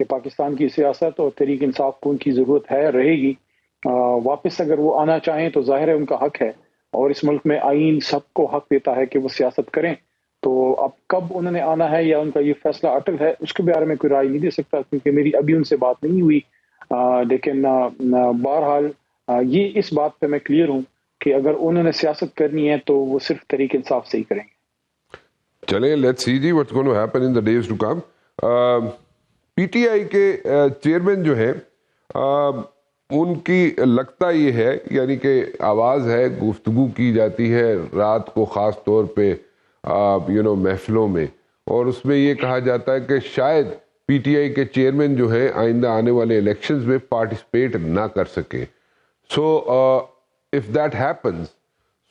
کہ پاکستان کی سیاست اور تحریک انصاف کو ان کی ضرورت ہے، رہے گی۔ واپس اگر وہ آنا چاہیں تو ظاہر ہے ان کا حق ہے، اور اس ملک میں آئین سب کو حق دیتا ہے کہ وہ سیاست کریں۔ تو اب کب انہوں نے آنا ہے یا ان کا یہ فیصلہ اٹل ہے، اس کے بارے میں کوئی رائے نہیں دے سکتا، کیونکہ میری ابھی ان سے بات نہیں ہوئی۔ لیکن بہرحال یہ اس بات پہ میں کلیئر ہوں کہ اگر انہوں نے سیاست کرنی ہے تو وہ صرف تحریک انصاف سے ہی کریں گے۔ چلیں لیٹس سی جی what's going to happen in the days to come. P T I کے چیئرمین جو ہیں ان کی لگتا یہ ہے، یعنی کہ آواز ہے، گفتگو کی جاتی ہے رات کو خاص طور پہ محفلوں میں، اور اس میں یہ کہا جاتا ہے کہ شاید پی ٹی آئی کے چیئرمین جو ہیں آئندہ آنے والے الیکشنز میں پارٹیسپیٹ نہ کر سکیں۔ So if that happens,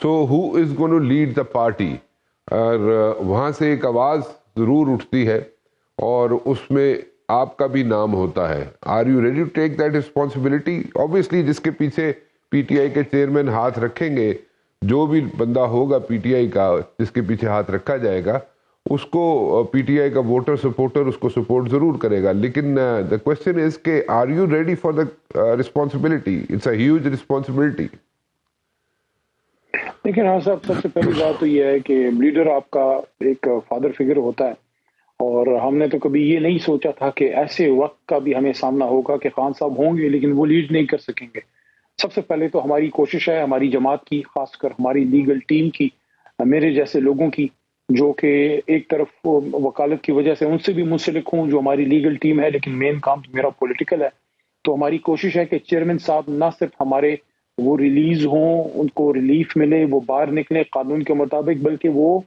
so who is going to lead the party? اور وہاں سے ایک آواز ضرور اٹھتی ہے اور اس میں آپ کا بھی نام ہوتا ہے۔ Are you ready to take that responsibility? Obviously جس کے پیچھے پی ٹی آئی کے چیئرمین ہاتھ رکھیں گے، جو بھی بندہ ہوگا پی ٹی آئی کا جس کے پیچھے ہاتھ رکھا جائے گا، اس کو پی ٹی آئی کا ووٹر سپورٹر اس کو سپورٹ ضرور کرے گا۔ لیکن دا کوشچن از کہ are you ready for the responsibility? It's a huge responsibility. لیکن ہاں صاحب، سب سے پہلی بات تو یہ ہے کہ لیڈر آپ کا ایک فادر فگر ہوتا ہے، اور ہم نے تو کبھی یہ نہیں سوچا تھا کہ ایسے وقت کا بھی ہمیں سامنا ہوگا کہ خان صاحب ہوں گے لیکن وہ لیڈ نہیں کر سکیں گے۔ سب سے پہلے تو ہماری کوشش ہے، ہماری جماعت کی، خاص کر ہماری لیگل ٹیم کی، میرے جیسے لوگوں کی جو کہ ایک طرف وکالت کی وجہ سے ان سے بھی منسلک ہوں، جو ہماری لیگل ٹیم ہے، لیکن مین کام تو میرا پولیٹیکل ہے۔ تو ہماری کوشش ہے کہ چیئرمین صاحب نہ صرف ہمارے وہ ریلیز ہوں، ان کو ریلیف ملے، وہ باہر نکلیں قانون کے مطابق، بلکہ وہ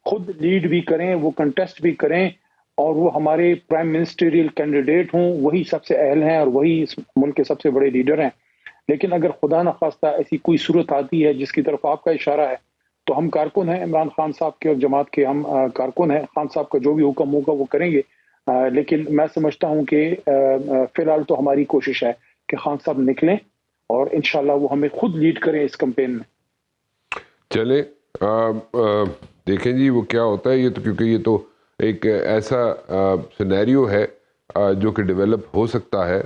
خود لیڈ بھی کریں، وہ کنٹیسٹ بھی کریں، اور وہ ہمارے پرائم منسٹریل کینڈیڈیٹ ہوں، وہی سب سے اہل ہیں اور وہی اس ملک کے سب سے بڑے لیڈر ہیں۔ لیکن اگر خدا نخواستہ ایسی کوئی صورت آتی ہے جس کی طرف آپ کا اشارہ ہے، تو ہم کارکن ہیں عمران خان صاحب کے اور جماعت کے، ہم کارکن ہیں، خان صاحب کا جو بھی حکم ہوگا وہ کریں گے۔ لیکن میں سمجھتا ہوں کہ فی الحال تو ہماری کوشش ہے کہ خان صاحب نکلیں اور انشاءاللہ وہ ہمیں خود لیڈ کریں اس کمپین میں۔ چلیں دیکھیں جی وہ کیا ہوتا ہے۔ یہ تو کیونکہ یہ تو ایک ایسا سینیریو ہے جو کہ ڈیولپ ہو سکتا ہے،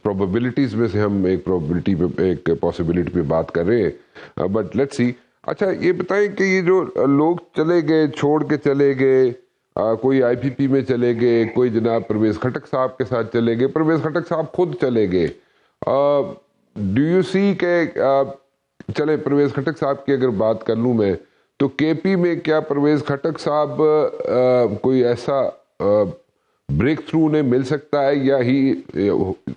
پروبیبلٹیز میں سے ہم ایک پروبیبلٹی پہ، ایک پاسبلٹی پہ بات کر رہے ہیں، بٹ لیٹس سی۔ اچھا یہ بتائیں کہ یہ جو لوگ چلے گئے، چھوڑ کے چلے گئے، کوئی آئی پی پی میں چلے گئے، کوئی جناب پرویز خٹک صاحب کے ساتھ چلے گئے، پرویز خٹک صاحب خود چلے گئے، ڈو یو سی کہ چلے پرویز خٹک صاحب کی اگر بات کر لوں میں، تو کے پی میں کیا پرویز خٹک صاحب کوئی ایسا بریک تھرو انہیں مل سکتا ہے، یا he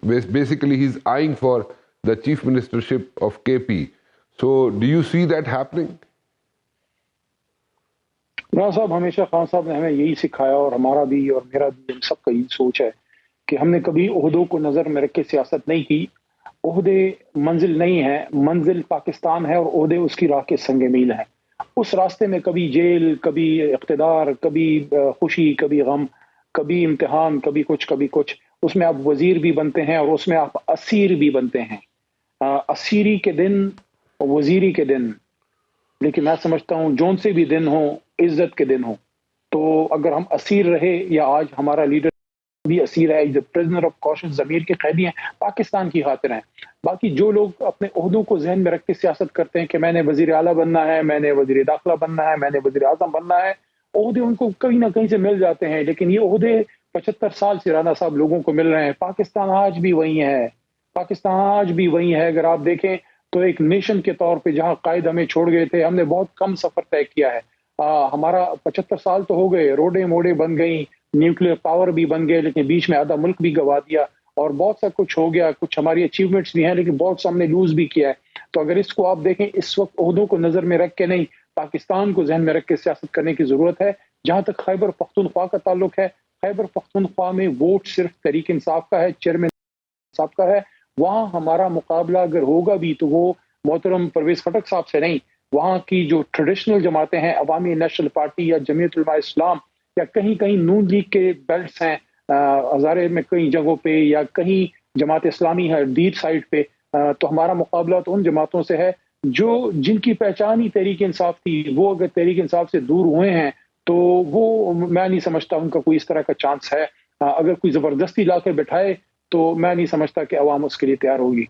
basically he is eyeing for the chief ministership of K P? So do you see that happening? Imran صاحب، ہمیشہ خان صاحب نے ہمیں یہی سکھایا، اور ہمارا بھی اور میرا بھی، ہم سب کا یہی سوچ ہے کہ ہم نے کبھی عہدوں کو نظر میں رکھ کے سیاست نہیں کی۔ عہدے منزل نہیں ہے، منزل پاکستان ہے، اور عہدے اس کی راہ کے سنگ میل ہیں۔ اس راستے میں کبھی جیل، کبھی اقتدار، کبھی خوشی، کبھی غم، کبھی امتحان، کبھی کچھ، اس میں آپ وزیر بھی بنتے ہیں اور اس میں آپ اسیر بھی بنتے ہیں۔ اسیری کے دن، وزیری کے دن، لیکن میں سمجھتا ہوں جون سے بھی دن ہوں، عزت کے دن ہوں۔ تو اگر ہم اسیر رہے، یا آج ہمارا لیڈر بھی اسیر ہے، پرزنر آف کاشن، ضمیر کے قیدی ہیں، پاکستان کی خاطر ہیں۔ باقی جو لوگ اپنے عہدوں کو ذہن میں رکھ کے سیاست کرتے ہیں کہ میں نے وزیر اعلیٰ بننا ہے، میں نے وزیر داخلہ بننا ہے، میں نے وزیر اعظم بننا ہے، عہدے ان کو کہیں نہ کہیں سے مل جاتے ہیں، لیکن یہ عہدے 75 سال سے رانا صاحب لوگوں کو مل رہے ہیں۔ پاکستان آج بھی وہی ہے، پاکستان آج بھی وہی ہے۔ اگر آپ دیکھیں تو ایک نیشن کے طور پہ جہاں قائد ہمیں چھوڑ گئے تھے، ہم نے بہت کم سفر طے کیا ہے۔ ہمارا 75 سال تو ہو گئے، روڈے موڑے بن گئی، نیوکلیر پاور بھی بن گئے، لیکن بیچ میں آدھا ملک بھی گوا دیا، اور بہت سا کچھ ہو گیا، کچھ ہماری اچیومنٹس بھی ہیں، لیکن بہت سا ہم نے لوز بھی کیا ہے۔ تو اگر اس کو آپ دیکھیں، اس وقت عہدوں کو نظر میں رکھ کے نہیں، پاکستان کو ذہن میں رکھ کے سیاست کرنے کی ضرورت ہے۔ جہاں تک خیبر پختونخوا کا تعلق ہے، خیبر پختونخوا میں ووٹ صرف تحریک انصاف کا ہے، چیئرمین صاحب کا ہے۔ وہاں ہمارا مقابلہ اگر ہوگا بھی تو وہ محترم پرویز خٹک صاحب سے نہیں، وہاں کی جو ٹریڈیشنل جماعتیں ہیں، عوامی نیشنل پارٹی یا جمعیت علماء اسلام، یا کہیں نون لیگ کے بیلٹس ہیں ہزارے میں کئی جگہوں پہ، یا کہیں جماعت اسلامی ہے دیر سائڈ پہ، تو ہمارا مقابلہ تو ان جماعتوں سے ہے جن کی پہچان ہی تحریک انصاف تھی۔ وہ اگر تحریک انصاف سے دور ہوئے ہیں تو وہ میں نہیں سمجھتا ان کا کوئی اس طرح کا چانس ہے۔ اگر کوئی زبردستی لا کر بٹھائے تو میں نہیں سمجھتا کہ عوام اس کے لیے تیار ہوگی.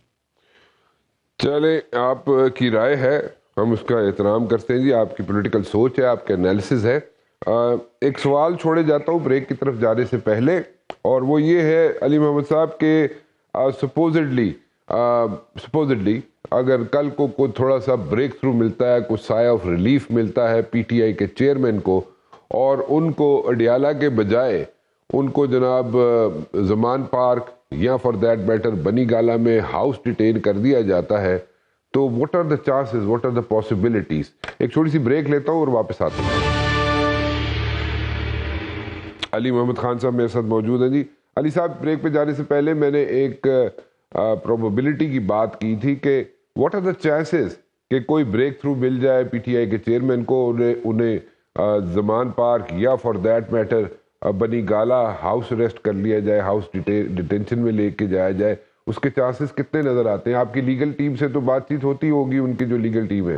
چلیں، آپ کی رائے ہے، ہم اس کا احترام کرتے ہیں جی، آپ کی پولیٹیکل سوچ ہے، آپ کا انالیسز ہے. ایک سوال چھوڑے جاتا ہوں بریک کی طرف جانے سے پہلے، اور وہ یہ ہے علی محمد صاحب کہ سپوزڈلی اگر کل کو کوئی تھوڑا سا بریک تھرو ملتا ہے، کوئی سائے آف ریلیف ملتا ہے پی ٹی آئی کے چیئرمین کو، اور ان کو اڈیالہ کے بجائے ان کو جناب زمان پارک یا فار دیٹ میٹر بنی گالا میں ہاؤس ڈیٹین کر دیا جاتا ہے، تو what are the chances, what are the possibilities? ایک چھوٹی سی بریک لیتا ہوں اور واپس آتا ہوں. علی محمد خان صاحب میرے ساتھ موجود ہیں. جی علی صاحب، بریک پہ جانے سے پہلے میں نے ایک پروبیبلٹی کی بات کی تھی کہ واٹ آر دا چانسز کہ کوئی بریک تھرو مل جائے پی ٹی آئی کے چیئرمین کو، انہیں زمان پارک یا فار دیٹ میٹر بنی گالا ہاؤس اریسٹ کر لیا جائے، ہاؤس ڈیٹینشن میں لے کے جایا جائے. اس کے چانسز کتنے نظر آتے ہیں؟ آپ کی لیگل ٹیم سے تو بات چیت ہوتی ہوگی، ان کی جو لیگل ٹیم ہے.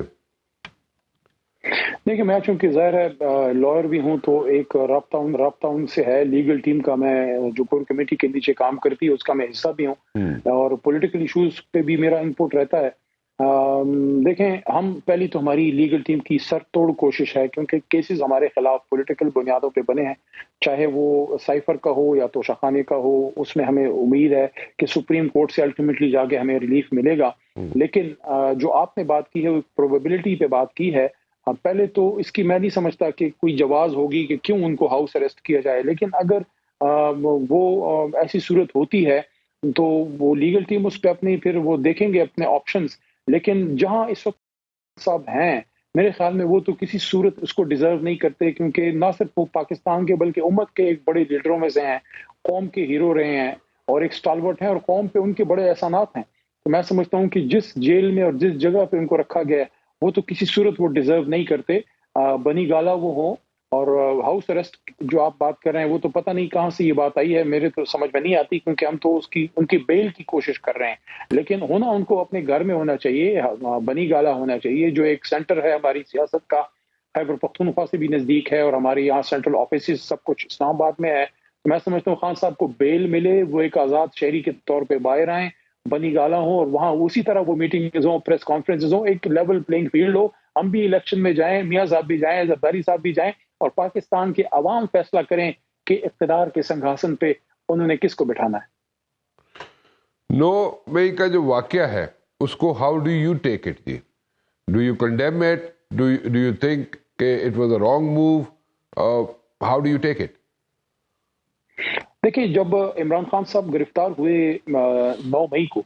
دیکھیں، میں چونکہ ظاہر ہے لائر بھی ہوں تو ایک رابطہ ان سے ہے. لیگل ٹیم کا میں جو کور کمیٹی کے نیچے کام کرتی ہے اس کا میں حصہ بھی ہوں، اور پولیٹیکل ایشوز پہ بھی میرا انپوٹ رہتا ہے. دیکھیں، ہم پہلی تو ہماری لیگل ٹیم کی سر توڑ کوشش ہے، کیونکہ کیسز ہمارے خلاف پولیٹیکل بنیادوں پہ بنے ہیں، چاہے وہ سائفر کا ہو یا توشہ خانے کا ہو. اس میں ہمیں امید ہے کہ سپریم کورٹ سے الٹیمیٹلی جا کے ہمیں ریلیف ملے گا. لیکن جو آپ نے بات کی ہے وہ پروبیبلٹی پہ بات کی ہے. پہلے تو اس کی میں نہیں سمجھتا کہ کوئی جواز ہوگی کہ کیوں ان کو ہاؤس اریسٹ کیا جائے، لیکن اگر وہ ایسی صورت ہوتی ہے تو وہ لیگل ٹیم اس پہ اپنی پھر وہ دیکھیں گے اپنے آپشنز. لیکن جہاں اس وقت صاحب ہیں، میرے خیال میں وہ تو کسی صورت اس کو ڈیزرو نہیں کرتے، کیونکہ نہ صرف وہ پاکستان کے بلکہ امت کے ایک بڑے لیڈروں میں سے ہیں، قوم کے ہیرو رہے ہیں اور ایک سٹالورٹ ہیں، اور قوم پہ ان کے بڑے احسانات ہیں. تو میں سمجھتا ہوں کہ جس جیل میں اور جس جگہ پہ ان کو رکھا گیا ہے وہ تو کسی صورت وہ ڈیزرو نہیں کرتے. بنی گالا وہ ہوں، اور ہاؤس اریسٹ جو آپ بات کر رہے ہیں وہ تو پتہ نہیں کہاں سے یہ بات آئی ہے، میرے تو سمجھ میں نہیں آتی، کیونکہ ہم تو ان کی بیل کی کوشش کر رہے ہیں. لیکن ہونا ان کو اپنے گھر میں ہونا چاہیے، بنی گالا ہونا چاہیے، جو ایک سینٹر ہے ہماری سیاست کا، خیبر پختونخوا سے بھی نزدیک ہے، اور ہمارے یہاں سینٹرل آفیسز سب کچھ اسلام آباد میں ہے. میں سمجھتا ہوں خان صاحب کو بیل ملے، وہ ایک آزاد شہری کے طور پہ باہر آئیں، بنی گالا ہوں، اور وہاں اسی طرح وہ میٹنگز ہوں، پریس کانفرنسز ہوں، ایک لیول پلینگ فیلڈ ہو. ہم بھی الیکشن میں جائیں، میاں صاحب بھی جائیں، زرداری صاحب بھی جائیں، اور پاکستان کے عوام فیصلہ کریں کہ اقتدار کے سنگھاسن پہ انہوں نے کس کو بٹھانا ہے. نو مئی کا جو واقعہ ہے اس کو how do you take it جی؟ Do you condemn it? Do you think کہ it was a wrong move? How do you take it? دیکھیں، جب عمران خان صاحب گرفتار ہوئے 9 مئی کو،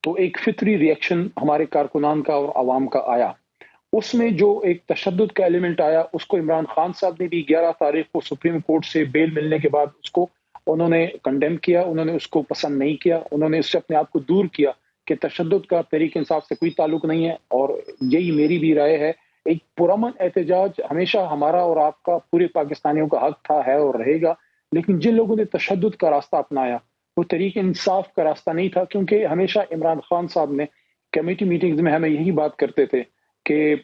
تو ایک فطری ریئیکشن ہمارے کارکنان کا اور عوام کا آیا. اس میں جو ایک تشدد کا ایلیمنٹ آیا، اس کو عمران خان صاحب نے بھی 11 تاریخ کو سپریم کورٹ سے بیل ملنے کے بعد اس کو انہوں نے کنڈیم کیا، انہوں نے اس کو پسند نہیں کیا، انہوں نے اس سے اپنے آپ کو دور کیا کہ تشدد کا تحریک انصاف سے کوئی تعلق نہیں ہے. اور یہی میری بھی رائے ہے، ایک پرامن احتجاج ہمیشہ ہمارا اور آپ کا پورے پاکستانیوں کا حق تھا، ہے اور رہے گا. لیکن جن لوگوں نے تشدد کا راستہ اپنایا وہ تحریک انصاف کا راستہ نہیں تھا، کیونکہ ہمیشہ عمران خان صاحب نے کمیٹی میٹنگز میں ہمیں یہی بات کرتے تھے کہ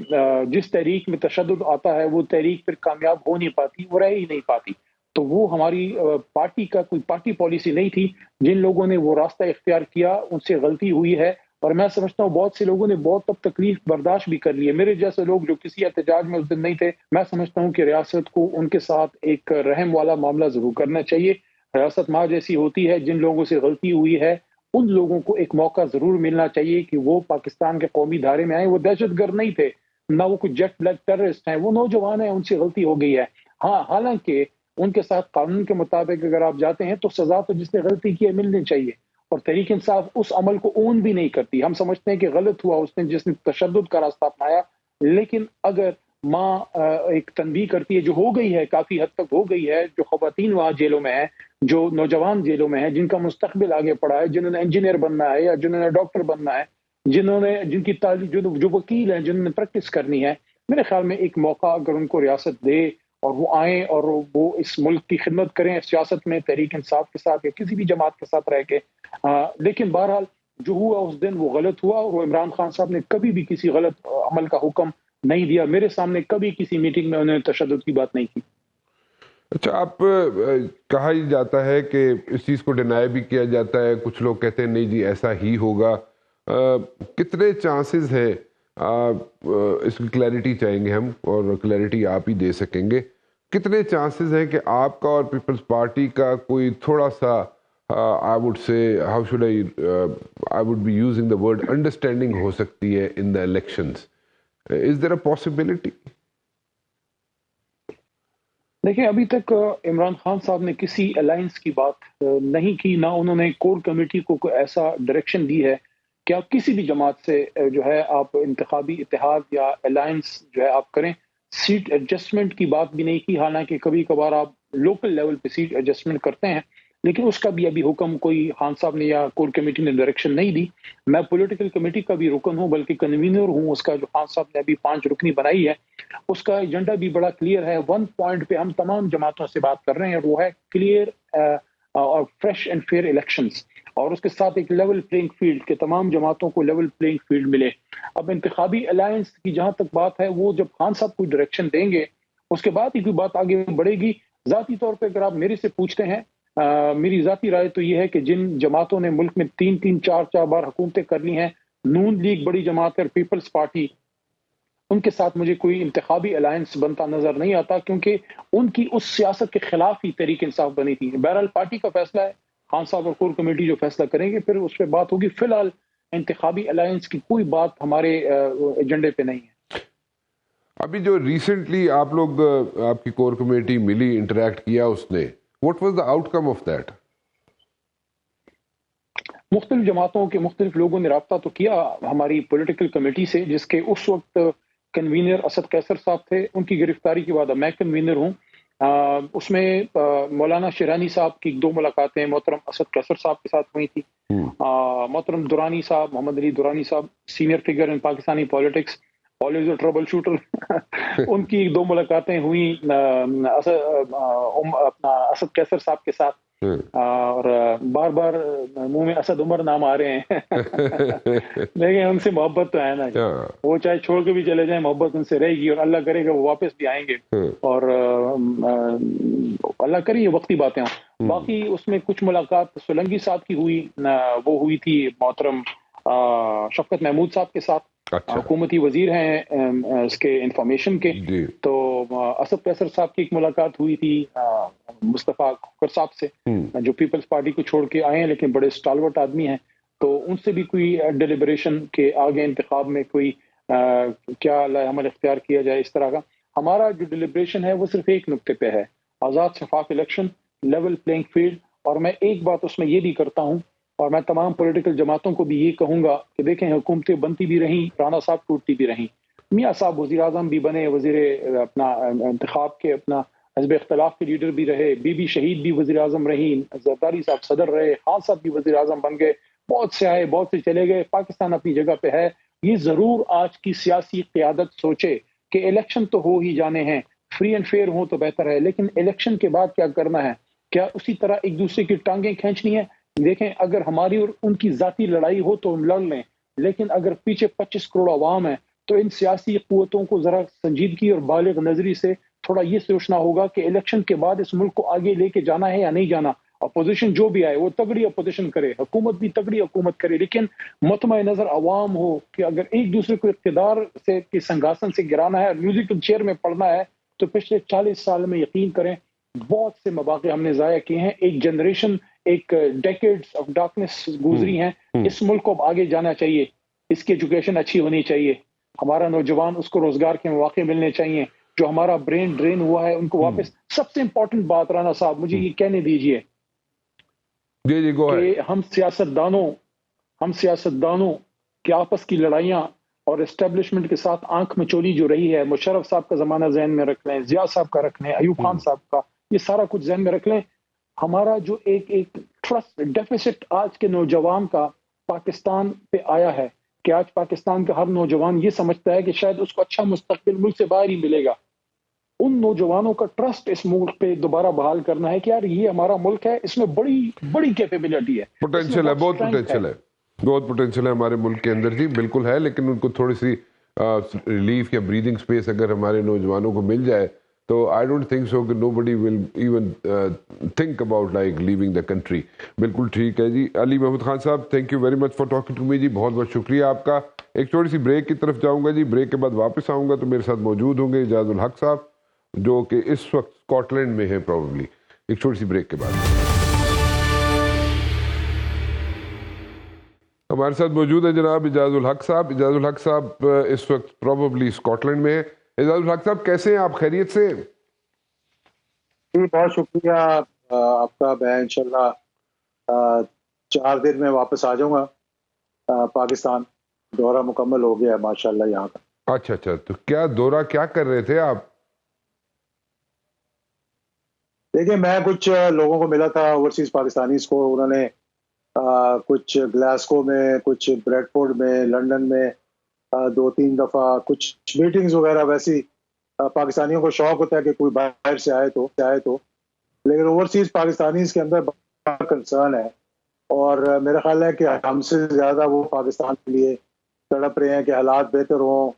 جس تحریک میں تشدد آتا ہے وہ تحریک پھر کامیاب ہو نہیں پاتی، وہ رہ ہی نہیں پاتی. تو وہ ہماری پارٹی کا کوئی پارٹی پالیسی نہیں تھی. جن لوگوں نے وہ راستہ اختیار کیا ان سے غلطی ہوئی ہے، اور میں سمجھتا ہوں بہت سے لوگوں نے بہت اب تکلیف برداشت بھی کر لی ہے. میرے جیسے لوگ جو کسی احتجاج میں اس دن نہیں تھے، میں سمجھتا ہوں کہ ریاست کو ان کے ساتھ ایک رحم والا معاملہ ضرور کرنا چاہیے. ریاست ماں جیسی ہوتی ہے، جن لوگوں سے غلطی ہوئی ہے ان لوگوں کو ایک موقع ضرور ملنا چاہیے کہ وہ پاکستان کے قومی دھارے میں آئیں. وہ دہشت گرد نہیں تھے، نہ وہ کوئی جیٹ بلیک ٹیررسٹ ہیں، وہ نوجوان ہیں، ان سے غلطی ہو گئی ہے. ہاں، حالانکہ ان کے ساتھ قانون کے مطابق اگر آپ جاتے ہیں تو سزا تو جس نے غلطی کی ہے ملنی چاہیے. اور تحریک انصاف اس عمل کو اون بھی نہیں کرتی. ہم سمجھتے ہیں کہ غلط ہوا اس نے جس نے تشدد کا راستہ اپنایا، لیکن اگر ماں ایک تنبیہ کرتی ہے، جو ہو گئی ہے، کافی حد تک ہو گئی ہے، جو خواتین وہاں جیلوں میں ہیں، جو نوجوان جیلوں میں ہیں، جن کا مستقبل آگے پڑا ہے، جنہوں نے انجینئر بننا ہے یا جنہوں نے ڈاکٹر بننا ہے، جن کی تعلیم، جو وکیل ہیں، جنہوں نے پریکٹس کرنی ہے، میرے خیال میں ایک موقع اگر ان کو ریاست دے اور وہ آئیں اور وہ اس ملک کی خدمت کریں سیاست میں تحریک انصاف کے ساتھ یا کسی بھی جماعت کے ساتھ رہ کے. لیکن بہرحال جو ہوا اس دن وہ غلط ہوا، اور عمران خان صاحب نے کبھی بھی کسی غلط عمل کا حکم نہیں دیا. میرے سامنے کبھی کسی میٹنگ میں انہوں نے تشدد کی بات نہیں کی. اچھا، آپ کہا ہی جاتا ہے کہ اس چیز کو ڈینائی بھی کیا جاتا ہے، کچھ لوگ کہتے ہیں نہیں جی ایسا ہی ہوگا، کتنے چانسز ہیں؟ اس کی کلیئرٹی چاہیں گے ہم، اور کلیئرٹی آپ ہی دے سکیں گے. کتنے چانسز ہیں کہ آپ کا اور پیپلز پارٹی کا کوئی تھوڑا سا I would say, how should I would be using the word understanding ہو سکتی ہے in the elections? Is there a possibility? دیکھیں، ابھی تک عمران خان صاحب نے کسی الائنس کی بات نہیں کی، نہ انہوں نے کور کمیٹی کو کوئی ایسا ڈائریکشن دی ہے کہ آپ کسی بھی جماعت سے جو ہے آپ انتخابی اتحاد یا الائنس جو ہے آپ کریں. سیٹ ایڈجسٹمنٹ کی بات بھی نہیں کی، حالانکہ کبھی کبھار آپ لوکل لیول پہ سیٹ ایڈجسٹمنٹ کرتے ہیں، لیکن اس کا بھی ابھی حکم کوئی خان صاحب نے یا کور کمیٹی نے ڈائریکشن نہیں دی. میں پولیٹیکل کمیٹی کا بھی رکن ہوں، بلکہ کنوینر ہوں اس کا، جو خان صاحب نے ابھی 5 رکنی بنائی ہے. اس کا ایجنڈا بھی بڑا کلیئر ہے. 1 پوائنٹ پہ ہم تمام جماعتوں سے بات کر رہے ہیں، اور وہ ہے کلیئر اور فریش اینڈ فیئر الیکشنز، اور اس کے ساتھ ایک لیول پلینگ فیلڈ کہ تمام جماعتوں کو لیول پلینگ فیلڈ ملے. اب انتخابی الائنس کی جہاں تک بات ہے، وہ جب خان صاحب کوئی ڈائریکشن دیں گے اس کے بعد ہی کوئی بات آگے بڑھے گی. ذاتی طور پہ اگر آپ میرے سے پوچھتے ہیں، میری ذاتی رائے تو یہ ہے کہ جن جماعتوں نے ملک میں 3 4 بار حکومتیں کر لی ہیں، نون لیگ بڑی جماعت ہے اور پیپلز پارٹی، ان کے ساتھ مجھے کوئی انتخابی الائنس بنتا نظر نہیں آتا، کیونکہ ان کی اس سیاست کے خلاف ہی تحریک انصاف بنی تھی. بہرحال پارٹی کا فیصلہ ہے، خان صاحب اور کور کمیٹی جو فیصلہ کریں گے پھر اس پہ بات ہوگی. فی الحال انتخابی الائنس کی کوئی بات ہمارے ایجنڈے پہ نہیں ہے. ابھی جو ریسنٹلی آپ لوگ، آپ کی کور کمیٹی ملی، انٹریکٹ کیا اس نے، what was the outcome of that? مختلف جماعتوں کے مختلف لوگوں نے رابطہ تو کیا ہماری پولیٹیکل کمیٹی سے، جس کے اس وقت کنوینر اسد قیصر صاحب تھے. ان کی گرفتاری کے بعد میں کنوینر ہوں. اس میں مولانا شیرانی صاحب کی 2 ملاقاتیں محترم اسد قیصر صاحب کے ساتھ ہوئی تھی. محترم درانی صاحب، محمد علی درانی صاحب، senior figure in Pakistani politics, always a troubleshooter, ان کی 2 ملاقاتیں ہوئیں اپنا اسد قیصر صاحب کے ساتھ. اور بار بار منہ میں اسد عمر نام آ رہے ہیں لیکن ان سے محبت تو ہے نا، وہ چاہے چھوڑ کے بھی چلے جائیں محبت ان سے رہے گی، اور اللہ کرے گا وہ واپس بھی آئیں گے، اور اللہ کرے یہ وقتی باتیں ہوں. باقی اس میں کچھ ملاقات سولنگی صاحب کی ہوئی، وہ ہوئی تھی محترم شفقت محمود صاحب کے ساتھ. حکومتی وزیر ہیں اس کے انفارمیشن کے. تو اسد قیصر صاحب کی ایک ملاقات ہوئی تھی مصطفیٰ کھوکھر صاحب سے، جو پیپلز پارٹی کو چھوڑ کے آئے ہیں لیکن بڑے اسٹالورٹ آدمی ہیں. تو ان سے بھی کوئی ڈیلیبریشن کے آگے انتخاب میں کوئی کیا لائے عمل اختیار کیا جائے اس طرح کا. ہمارا جو ڈیلیبریشن ہے وہ صرف ایک نقطے پہ ہے، آزاد شفاف الیکشن، لیول پلینگ فیلڈ. اور میں ایک بات اس میں یہ بھی کرتا ہوں، اور میں تمام پولیٹیکل جماعتوں کو بھی یہ کہوں گا کہ دیکھیں، حکومتیں بنتی بھی رہیں، رانا صاحب ٹوٹتی بھی رہیں، میاں صاحب وزیر اعظم بھی بنے، وزیر اپنا انتخاب کے اپنا حزب اختلاف کے لیڈر بھی رہے، بی بی شہید بھی وزیر اعظم رہی، زرداری صاحب صدر رہے، خان صاحب بھی وزیر اعظم بن گئے، بہت سے آئے بہت سے چلے گئے. پاکستان اپنی جگہ پہ ہے. یہ ضرور آج کی سیاسی قیادت سوچے کہ الیکشن تو ہو ہی جانے ہیں، فری اینڈ فیئر ہو تو بہتر ہے، لیکن الیکشن کے بعد کیا کرنا ہے؟ کیا اسی طرح ایک دوسرے کی ٹانگیں کھینچنی ہے؟ دیکھیں، اگر ہماری اور ان کی ذاتی لڑائی ہو تو ہم لڑ لیں، لیکن اگر پیچھے 25 کروڑ عوام ہے تو ان سیاسی قوتوں کو ذرا سنجیدگی اور بالغ نظری سے تھوڑا یہ سوچنا ہوگا کہ الیکشن کے بعد اس ملک کو آگے لے کے جانا ہے یا نہیں جانا. اپوزیشن جو بھی آئے وہ تگڑی اپوزیشن کرے، حکومت بھی تگڑی حکومت کرے، لیکن مطمع نظر عوام ہو کہ اگر ایک دوسرے کو اقتدار سے کی سنگھاسن سے گرانا ہے اور میوزیکل چیئر میں پڑنا ہے تو پچھلے 40 سال میں یقین کریں بہت سے مواقع ہم نے ضائع کیے ہیں. ایک جنریشن، ایک ڈیکیڈز آف ڈارکنیس گزری ہیں. اس ملک کو اب آگے جانا چاہیے، اس کی ایجوکیشن اچھی ہونی چاہیے، ہمارا نوجوان اس کو روزگار کے مواقع ملنے چاہیے، جو ہمارا برین ڈرین ہوا ہے ان کو واپس. سب سے امپورٹنٹ بات رانا صاحب مجھے یہ کہنے دیجئے کہ ہم سیاستدانوں کی آپس کی لڑائیاں اور اسٹیبلشمنٹ کے ساتھ آنکھ میں چولی جو رہی ہے، مشرف صاحب کا زمانہ ذہن میں رکھ لیں، ضیاء صاحب کا رکھ لیں، ایوب خان صاحب کا، یہ سارا کچھ ذہن میں رکھ لیں. ہمارا جو ایک ٹرسٹ ڈیفیسٹ آج کے نوجوان کا پاکستان پہ آیا ہے کہ آج پاکستان کا ہر نوجوان یہ سمجھتا ہے کہ شاید اس کو اچھا مستقبل ملک سے باہر ہی ملے گا. ان نوجوانوں کا ٹرسٹ اس ملک پہ دوبارہ بحال کرنا ہے کہ یار یہ ہمارا ملک ہے، اس میں بڑی بڑی کیپیبلٹی ہے، پوٹینشیل ہے، بہت پوٹینشیل ہے، بہت پوٹینشیل ہے ہمارے ملک کے اندر. جی بالکل ہے، لیکن ان کو تھوڑی سی ریلیف یا بریدنگ سپیس اگر ہمارے نوجوانوں کو مل جائے تو آئی ڈونٹ تھنک سو کہ nobody will even think about like leaving the country. بالکل ٹھیک ہے جی. علی محمد خان صاحب thank you very much for talking to me جی, بہت بہت شکریہ آپ کا. ایک چھوٹی سی بریک کی طرف جاؤں گا جی, بریک کے بعد واپس آؤں گا تو میرے ساتھ موجود ہوں گے اعجاز الحق صاحب جو کہ اس وقت اسکاٹ لینڈ میں ہیں پروبیبلی. ایک چھوٹی سی بریک کے بعد ہمارے ساتھ موجود ہے جناب اعجاز الحق صاحب. اعجاز الحق صاحب اس وقت پروبیبلی اسکاٹ لینڈ میں ہیں. اعجاز الحق صاحب کیسے ہیں آپ, خیریت سے؟ جی بہت شکریہ آپ کا. میں انشاءاللہ 4 دن میں واپس آ جاؤں گا پاکستان. دورہ مکمل ہو گیا ہے ماشاءاللہ یہاں کا. اچھا اچھا, تو کیا دورہ کیا کر رہے تھے آپ؟ دیکھیں میں کچھ لوگوں کو ملا تھا اوورسیز پاکستانیز کو. انہوں نے کچھ گلاسکو میں, کچھ بریڈ فورڈ میں, لنڈن میں 2-3 دفعہ کچھ میٹنگز وغیرہ. ویسی پاکستانیوں کو شوق ہوتا ہے کہ کوئی باہر سے آئے تو لیکن اوورسیز پاکستانیز کے اندر بڑا کنسرن ہے, اور میرا خیال ہے کہ ہم سے زیادہ وہ پاکستان کے لیے تڑپ رہے ہیں کہ حالات بہتر ہوں,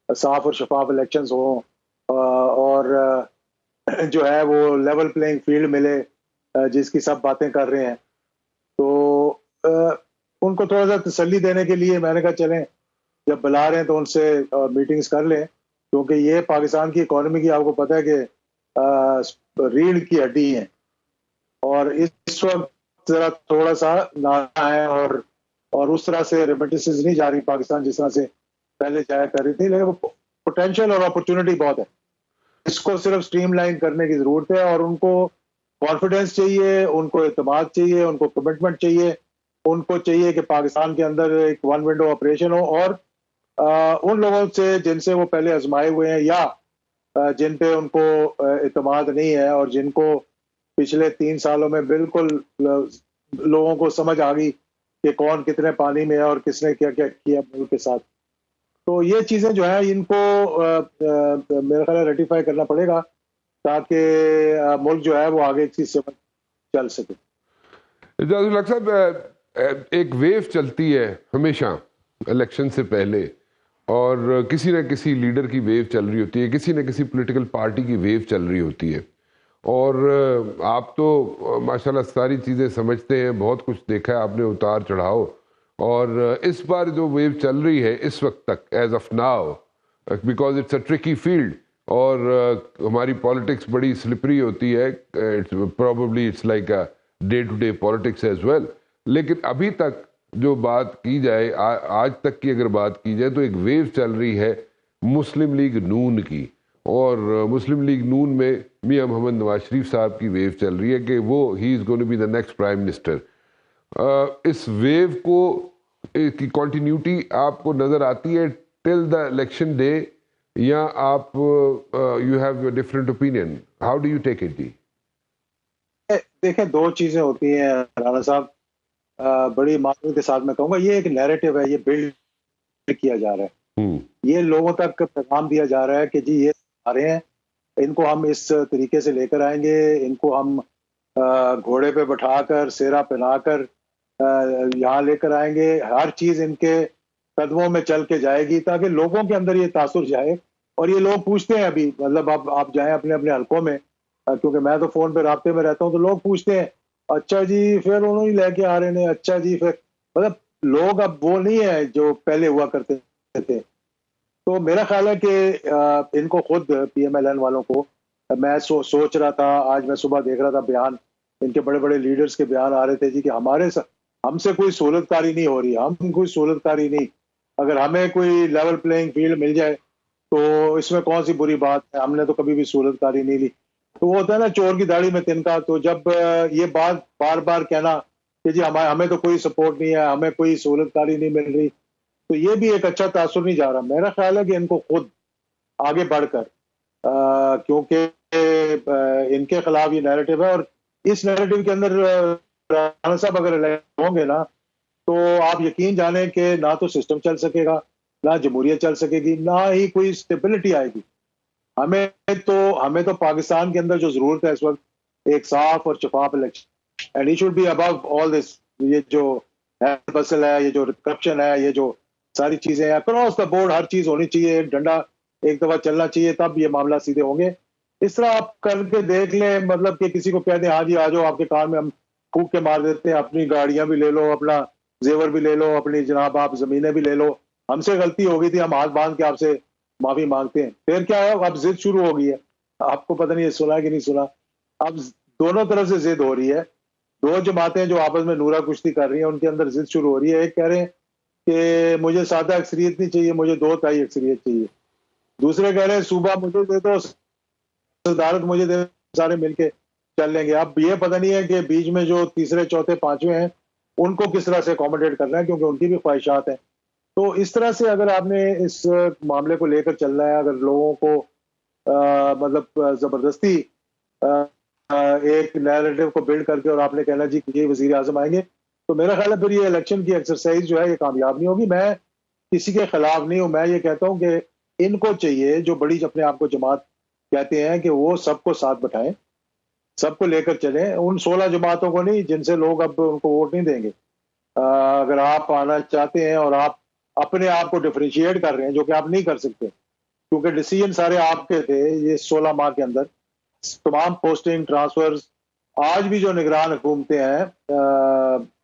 صاف اور شفاف الیکشنز ہوں, اور جو ہے وہ لیول پلینگ فیلڈ ملے جس کی سب باتیں کر رہے ہیں. تو ان کو تھوڑا سا تسلی دینے کے لیے میں نے کہا چلیں جب بلا رہے ہیں تو ان سے میٹنگز کر لیں, کیونکہ یہ پاکستان کی اکانومی کی آپ کو پتہ ہے کہ ریڑھ کی ہڈی ہیں, اور اس وقت ذرا تھوڑا سا ناکا ہے, اور اس طرح سے ریمیٹنسز نہیں جا رہی پاکستان جس طرح سے پہلے جایا کر رہی تھی. لیکن پوٹینشیل اور اپرچونٹی بہت ہے, اس کو صرف سٹریم لائن کرنے کی ضرورت ہے, اور ان کو کانفیڈنس چاہیے, ان کو اعتماد چاہیے, ان کو کمٹمنٹ چاہیے, ان کو چاہیے کہ پاکستان کے اندر ایک ون ونڈو آپریشن ہو, اور ان لوگوں سے جن سے وہ پہلے آزمائے ہوئے ہیں یا جن پہ ان کو اعتماد نہیں ہے, اور جن کو پچھلے 3 سالوں میں بالکل لوگوں کو سمجھ آ گئی کہ کون کتنے پانی میں ہے اور کس نے کیا کیا کیا ملک کے ساتھ. تو یہ چیزیں جو ہیں ان کو میرا خیال ہے ریٹیفائی کرنا پڑے گا تاکہ ملک جو ہے وہ آگے کی سمت چل سکے. اعجاز الحق صاحب, ایک ویو چلتی ہے ہمیشہ الیکشن سے پہلے, اور کسی نہ کسی لیڈر کی ویو چل رہی ہوتی ہے, کسی نہ کسی پولیٹیکل پارٹی کی ویو چل رہی ہوتی ہے, اور آپ تو ماشاءاللہ ساری چیزیں سمجھتے ہیں, بہت کچھ دیکھا ہے آپ نے, اتار چڑھاؤ. اور اس بار جو ویو چل رہی ہے اس وقت تک as of now, because it's a tricky field, اور ہماری پالیٹکس بڑی سلپری ہوتی ہے, probably it's like a day to day politics as well. لیکن ابھی تک جو بات کی جائے, آج تک کی اگر بات کی جائے تو ایک ویو چل رہی ہے مسلم لیگ نون کی, اور مسلم لیگ نون میں میاں محمد نواز شریف صاحب کی ویو چل رہی ہے کہ وہ he is going to be the next prime minister. اس ویو کو کی کنٹینیوٹی آپ کو نظر آتی ہے ٹل دا الیکشن ڈے, یا آپ you have a different opinion? How do you take it? دیکھیں 2 چیزیں ہوتی ہیں رانا صاحب, بڑی معذرت کے ساتھ میں کہوں گا, یہ ایک نیریٹو ہے, یہ بلڈ کیا جا رہا ہے, یہ لوگوں تک پیغام دیا جا رہا ہے کہ جی یہ آ رہے ہیں, ان کو ہم اس طریقے سے لے کر آئیں گے, ان کو ہم گھوڑے پہ بٹھا کر سیرا پہنا کر یہاں لے کر آئیں گے, ہر چیز ان کے قدموں میں چل کے جائے گی تاکہ لوگوں کے اندر یہ تاثر جائے. اور یہ لوگ پوچھتے ہیں ابھی, مطلب اب آپ جائیں اپنے اپنے حلقوں میں, کیونکہ میں تو فون پہ رابطے میں رہتا ہوں, تو لوگ پوچھتے ہیں اچھا جی پھر انہوں ہی لے کے آ رہے ہیں, اچھا جی پھر, مطلب لوگ اب وہ نہیں ہیں جو پہلے ہوا کرتے تھے. تو میرا خیال ہے کہ ان کو خود پی ایم ایل این والوں کو, میں سوچ رہا تھا, آج میں صبح دیکھ رہا تھا بیان, ان کے بڑے بڑے لیڈرز کے بیان آ رہے تھے جی کہ ہم سے کوئی سہولت کاری نہیں ہو رہی, ہم کوئی سہولت کاری نہیں, اگر ہمیں کوئی لیول پلینگ فیلڈ مل جائے تو اس میں کون سی بری بات ہے, ہم نے تو کبھی بھی سہولت کاری نہیں لی. تو وہ ہوتا ہے نا چور کی داڑھی میں تنکا. تو جب یہ بات بار بار کہنا کہ جی ہمیں تو کوئی سپورٹ نہیں ہے, ہمیں کوئی سہولت کاری نہیں مل رہی, تو یہ بھی ایک اچھا تاثر نہیں جا رہا. میرا خیال ہے کہ ان کو خود آگے بڑھ کر, کیونکہ ان کے خلاف یہ نیریٹو ہے, اور اس نیریٹو کے اندر رانا صاحب اگر ہوں گے نا تو آپ یقین جانیں کہ نہ تو سسٹم چل سکے گا, نہ جمہوریت چل سکے گی, نہ ہی کوئی اسٹیبلٹی آئے گی. ہمیں تو پاکستان کے اندر جو ضرورت ہے اس وقت ایک صاف اور شفاف election, and he should be above all this. یہ جو بسل ہے, یہ جو کرپشن ہے, یہ جو ساری چیزیں ہیں, اکراس دا بورڈ ہر چیز ہونی چاہیے, ایک ڈنڈا ایک دفعہ چلنا چاہیے, تب یہ معاملہ سیدھے ہوں گے. اس طرح آپ کر کے دیکھ لیں، مطلب کہ کسی کو کہہ دیں ہاں جی آ جاؤ، آپ کے کار میں ہم پھونک کے مار دیتے ہیں، اپنی گاڑیاں بھی لے لو، اپنا زیور بھی لے لو، اپنی جناب آپ زمینیں بھی لے لو، ہم سے غلطی ہو گئی تھی، ہم ہاتھ باندھ کے آپ سے معافی مانگتے ہیں. پھر کیا ہے، اب ضد شروع ہو گئی ہے. آپ کو پتہ نہیں یہ سنا کہ نہیں سنا، اب دونوں طرف سے ضد ہو رہی ہے. دو جماعتیں جو آپس میں نورا کشتی کر رہی ہیں، ان کے اندر ضد شروع ہو رہی ہے. ایک کہہ رہے ہیں کہ مجھے سادہ اکثریت نہیں چاہیے، مجھے 2/3 اکثریت چاہیے. دوسرے کہہ رہے ہیں صوبہ مجھے دے دو، صدارت مجھے دے دو، سارے مل کے چل لیں گے. اب یہ پتہ نہیں ہے کہ بیچ میں جو تیسرے چوتھے پانچویں ہیں ان کو کس طرح سے اکوموڈیٹ کرنا ہے، کیونکہ ان کی بھی خواہشات ہیں. تو اس طرح سے اگر آپ نے اس معاملے کو لے کر چلنا ہے، اگر لوگوں کو مطلب زبردستی ایک نیریٹو کو بلڈ کر کے اور آپ نے کہنا جی یہ وزیر اعظم آئیں گے، تو میرا خیال ہے پھر یہ الیکشن کی ایکسرسائز جو ہے یہ کامیاب نہیں ہوگی. میں کسی کے خلاف نہیں ہوں، میں یہ کہتا ہوں کہ ان کو چاہیے جو بڑی اپنے آپ کو جماعت کہتے ہیں کہ وہ سب کو ساتھ بٹھائیں، سب کو لے کر چلیں. ان 16 جماعتوں کو نہیں جن سے لوگ اب ان کو ووٹ نہیں دیں گے. اگر آپ آنا چاہتے ہیں اور آپ اپنے آپ کو ڈفرینشیٹ کر رہے ہیں، جو کہ آپ نہیں کر سکتے کیونکہ ڈیسیجن سارے آپ کے تھے یہ 16 ماہ کے اندر، تمام پوسٹنگ ٹرانسفرز. آج بھی جو نگران حکومتیں ہیں،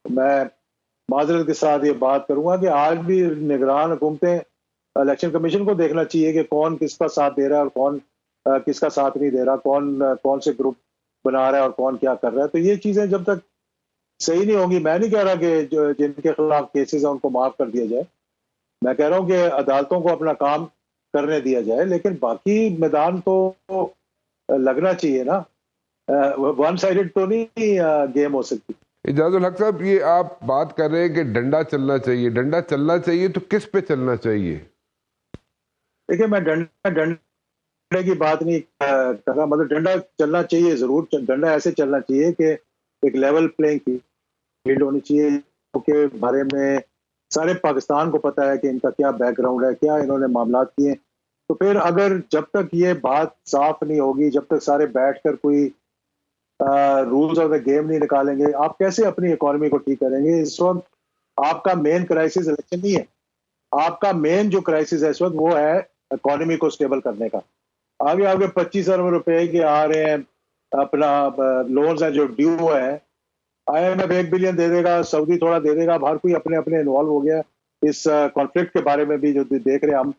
میں معذرت کے ساتھ یہ بات کروں گا کہ آج بھی نگران حکومتیں الیکشن کمیشن کو دیکھنا چاہیے کہ کون کس کا ساتھ دے رہا ہے اور کون کس کا ساتھ نہیں دے رہا، کون سے گروپ بنا رہا ہے اور کون کیا کر رہا ہے. تو یہ چیزیں جب تک صحیح نہیں ہوگی، میں نہیں کہہ رہا کہ جن کے خلاف کیسز ہیں ان کو معاف کر دیا جائے، میں کہہ رہا ہوں کہ عدالتوں کو اپنا کام کرنے دیا جائے، لیکن باقی میدان تو لگنا چاہیے نا. ون سائیڈڈ تو نہیں گیم ہو سکتی. اعجاز الحق صاحب، یہ آپ بات کر رہے ہیں کہ ڈنڈا چلنا چاہیے، ڈنڈا چلنا چاہیے تو کس پہ چلنا چاہیے؟ دیکھیں میں ڈنڈے کی بات نہیں کر رہا، مطلب ڈنڈا چلنا چاہیے ضرور. ڈنڈا ایسے چلنا چاہیے کہ ایک لیول پلینگ فیلڈ ہونی چاہیے، کیونکہ بارے میں سارے پاکستان کو پتا ہے کہ ان کا کیا بیک گراؤنڈ ہے، کیا انہوں نے معاملات کیے. تو پھر اگر جب تک یہ بات صاف نہیں ہوگی، جب تک سارے بیٹھ کر کوئی رولز آف دا گیم نہیں نکالیں گے، آپ کیسے اپنی اکانومی کو ٹھیک کریں گے؟ اس وقت آپ کا مین کرائسس الیکشن نہیں ہے، آپ کا مین جو کرائسس ہے اس وقت وہ ہے اکانومی کو سٹیبل کرنے کا. آگے 25 ارب روپے کے آ رہے ہیں، اپنا لونز ہیں جو ڈیو ہیں، IMF 1 بلین دے دے گا، سعودی تھوڑا دے دے گا، ہر کوئی اپنے انوالو ہو گیا اس کانفلکٹ کے بارے میں بھی جو دیکھ رہے ہیں ہم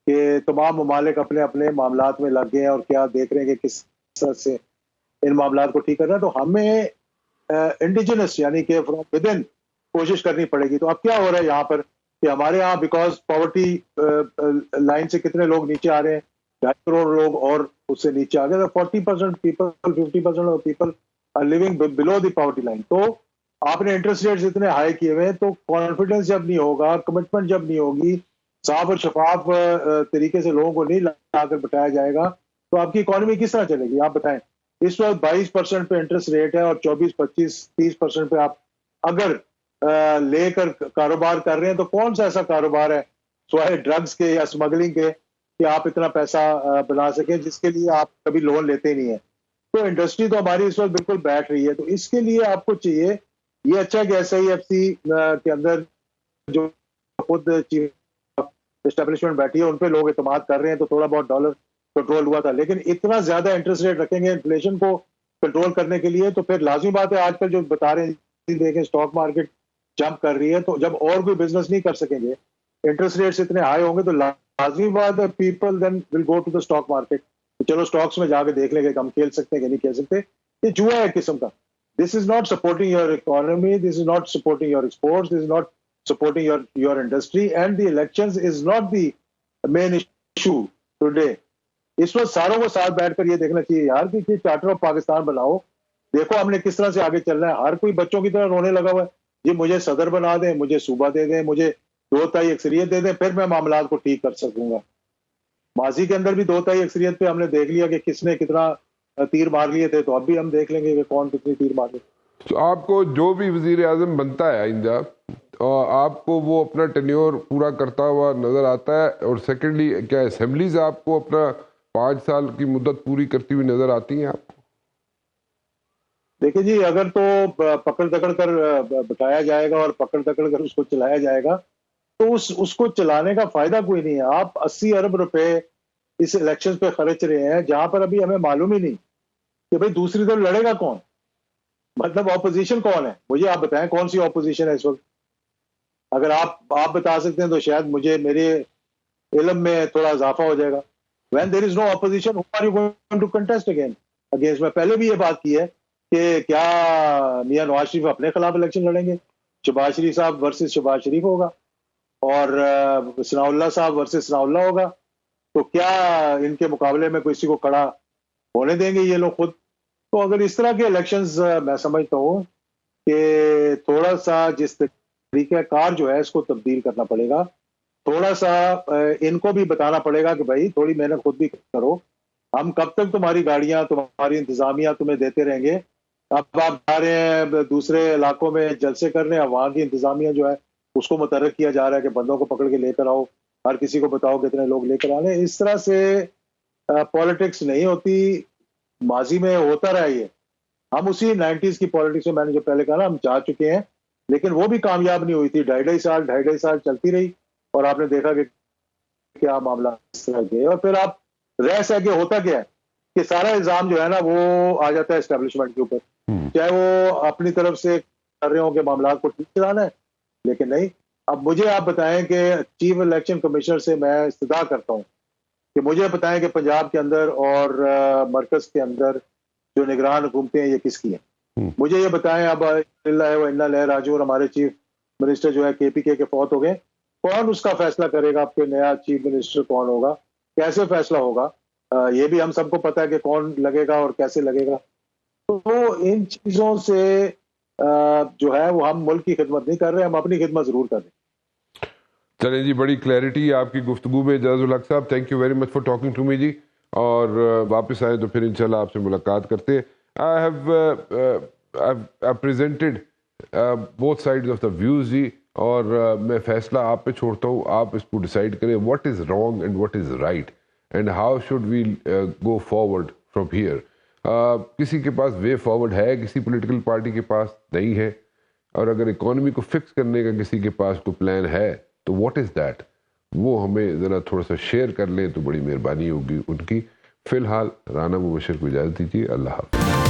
کہ تمام ممالک اپنے اپنے معاملات میں لگ گئے ہیں اور کیا دیکھ رہے ہیں کہ کس طرح سے ان معاملات کو ٹھیک کرنا ہے. تو ہمیں انڈیجنس یعنی کہ فرام ود ان کوشش کرنی پڑے گی. تو اب کیا ہو رہا ہے یہاں پر کہ ہمارے یہاں بیکاز پاورٹی لائن سے کتنے لوگ نیچے آ رہے ہیں، 2.5 کروڑ لوگ اور اس سے نیچے آ گئے. 40% people 50% of people are living below the poverty line. تو آپ نے انٹرسٹ ریٹس اتنے ہائی کیے ہوئے، تو کانفیڈنس جب نہیں ہوگا، کمٹمنٹ جب نہیں ہوگی، صاف اور شفاف طریقے سے لوگوں کو نہیں لا کر بٹایا جائے گا، تو آپ کی اکانومی کس طرح چلے گی؟ آپ بتائیں. اس وقت 22% پہ انٹرسٹ ریٹ ہے اور 24, 25, 30% پہ آپ اگر لے کر کاروبار کر رہے ہیں تو کون سا ایسا کاروبار ہے سوائے ڈرگز کے یا اسمگلنگ کے کہ آپ اتنا پیسہ بنا سکیں جس کے لیے آپ کبھی لون لیتے ہی نہیں ہیں. تو انڈسٹری تو ہماری اس وقت بالکل بیٹھ رہی ہے. تو اس کے لیے آپ کو چاہیے، یہ اچھا کہ SIFC کے اندر جو خود چیف اسٹیبلشمنٹ بیٹھی ہے ان پہ لوگ اعتماد کر رہے ہیں، تو تھوڑا بہت ڈالر کنٹرول ہوا تھا. لیکن اتنا زیادہ انٹرسٹ ریٹ رکھیں گے انفلیشن کو کنٹرول کرنے کے لیے، تو پھر لازمی بات ہے آج کل جو بتا رہے ہیں دیکھیں اسٹاک مارکیٹ جمپ کر رہی ہے، تو جب اور کوئی بزنس نہیں کر سکیں گے، انٹرسٹ ریٹس اتنے ہائی ہوں گے، تو لازمی بات ہے people then will go to the stock market. چلو اسٹاکس میں جا کے دیکھ لیں گے کہ ہم کھیل سکتے ہیں کہ نہیں کھیل سکتے. یہ جوا ہے ایک قسم کا. This is not supporting your economy, this is not supporting your exports, this is not supporting your industry, and the elections is not the main issue today. اس وقت ساروں کو ساتھ بیٹھ کر یہ دیکھنا چاہیے یار کہ چارٹر آف پاکستان بناؤ، دیکھو ہم نے کس طرح سے آگے چلنا ہے. ہر کوئی بچوں کی طرح رونے لگا ہوا ہے جی مجھے صدر بنا دیں، مجھے صوبہ دے دیں، مجھے 2/3 اکثریت دے دیں، پھر میں معاملات کو ٹھیک کر سکوں گا. ماضی کے اندر بھی 2/3 اکثریت پہ ہم نے دیکھ لیا کہ کس نے کتنا تیر مار لیے تھے، تو اب بھی ہم دیکھ لیں گے کہ کون کتنی تیر مار لے. تو آپ کو جو بھی وزیر اعظم بنتا ہے آئندہ، آپ کو وہ اپنا ٹینیور پورا کرتا ہوا نظر آتا ہے؟ اور سیکنڈلی کیا اسمبلیز آپ کو اپنا 5 سال کی مدت پوری کرتی ہوئی نظر آتی ہیں آپ کو؟ دیکھیں جی، اگر تو پکڑ دکڑ کر بٹایا جائے گا اور پکڑ دکڑ کر اس کو چلایا جائے گا، تو اس کو چلانے کا فائدہ کوئی نہیں ہے. آپ 80 ارب روپے اس الیکشن پہ خرچ رہے ہیں جہاں پر ابھی ہمیں معلوم ہی نہیں کہ بھئی دوسری طرف لڑے گا کون, مطلب اپوزیشن کون ہے. مجھے آپ بتائیں کون سی اپوزیشن ہے اس وقت. اگر آپ بتا سکتے ہیں تو شاید مجھے میرے علم میں تھوڑا اضافہ ہو جائے گا. when there is no opposition, who are you going to contest against. میں پہلے بھی یہ بات کی ہے کہ کیا میاں نواز شریف اپنے خلاف الیکشن لڑیں گے, شہباز شریف صاحب ورسز شہباز شریف ہوگا, اور ثناء اللہ صاحب ورسز ثناء اللہ ہوگا, تو کیا ان کے مقابلے میں کسی کو کھڑا ہونے دیں گے یہ لوگ خود. تو اگر اس طرح کے الیکشنز میں سمجھتا ہوں کہ تھوڑا سا جس طریقہ کار جو ہے اس کو تبدیل کرنا پڑے گا, تھوڑا سا ان کو بھی بتانا پڑے گا کہ بھائی تھوڑی محنت خود بھی کرو. ہم کب تک تمہاری گاڑیاں تمہاری انتظامیہ تمہیں دیتے رہیں گے. اب آپ جا رہے ہیں دوسرے علاقوں میں جلسے کرنے, اب وہاں کی انتظامیہ جو ہے اس کو متحرک کیا جا رہا ہے کہ بندوں کو پکڑ کے لے کر آؤ, ہر کسی کو بتاؤ کتنے لوگ لے کر آنے. اس طرح سے پالیٹکس نہیں ہوتی. ماضی میں ہوتا رہا یہ, ہم اسی 90s کی پالیٹکس میں, میں نے جو پہلے کہا نا, ہم جا چکے ہیں, لیکن وہ بھی کامیاب نہیں ہوئی تھی. 2.5 سال چلتی رہی, اور آپ نے دیکھا کہ کیا معاملہ اس طرح کے. اور پھر آپ رہ سہ کے ہوتا کیا ہے کہ سارا الزام جو ہے نا وہ آ جاتا ہے اسٹیبلشمنٹ کے اوپر, چاہے وہ اپنی طرف سے کر رہے ہوں کہ معاملات کو ٹھیک چلانا ہے, لیکن نہیں. اب مجھے آپ بتائیں کہ چیف الیکشن کمشنر سے میں استدعا کرتا ہوں کہ مجھے بتائیں کہ پنجاب کے اندر اور مرکز کے اندر جو نگران حکومتیں ہیں یہ کس کی ہیں. مجھے یہ بتائیں, اب اللہ و انا الیہ راجعون, ہمارے چیف منسٹر جو ہے KPK کے فوت ہو گئے, کون اس کا فیصلہ کرے گا؟ آپ کے نیا چیف منسٹر کون ہوگا, کیسے فیصلہ ہوگا؟ یہ بھی ہم سب کو پتا ہے کہ کون لگے گا اور کیسے لگے گا. تو ان چیزوں سے جو ہے وہ ہم ملک کی خدمت نہیں کر رہے, ہم اپنی خدمت ضرور کر رہے ہیں. چلیں جی, بڑی کلیئرٹی آپ کی گفتگو میں اعجاز الحق صاحب. Thank you very much for talking to me جی, اور واپس آئیں تو پھر انشاءاللہ آپ سے ملاقات کرتے ہیں. I have presented both sides of the views جی, اور میں فیصلہ آپ پہ چھوڑتا ہوں. آپ اس کو ڈیسائیڈ کریں what is wrong and what is right, and how should we go forward from here. کسی کے پاس وے فارورڈ ہے, کسی پولیٹیکل پارٹی کے پاس نہیں ہے, اور اگر اکانومی کو فکس کرنے کا کسی کے پاس کوئی پلان ہے تو واٹ از دیٹ, وہ ہمیں ذرا تھوڑا سا شیئر کر لیں تو بڑی مہربانی ہوگی ان کی. فی الحال رانا مبشر کو اجازت دیجیے. اللہ حافظ.